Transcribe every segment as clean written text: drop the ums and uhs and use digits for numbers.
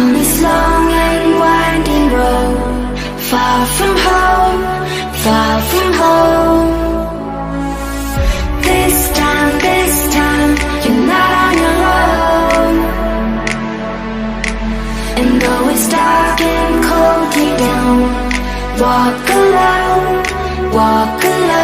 On this long and winding road, far from home, far from home. This time, you're not on your own. And though it's dark and cold deep down, walk alone, walk alone.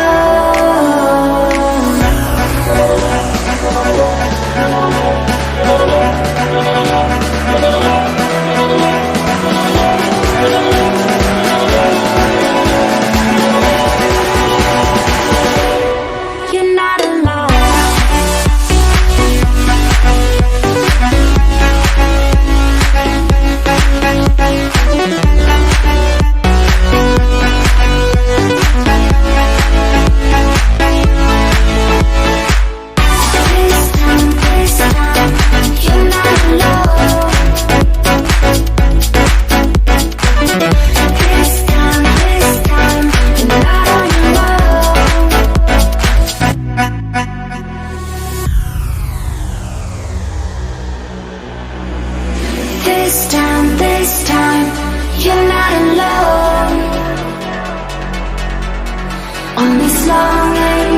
You're not alone. This time, you're not alone. On this long and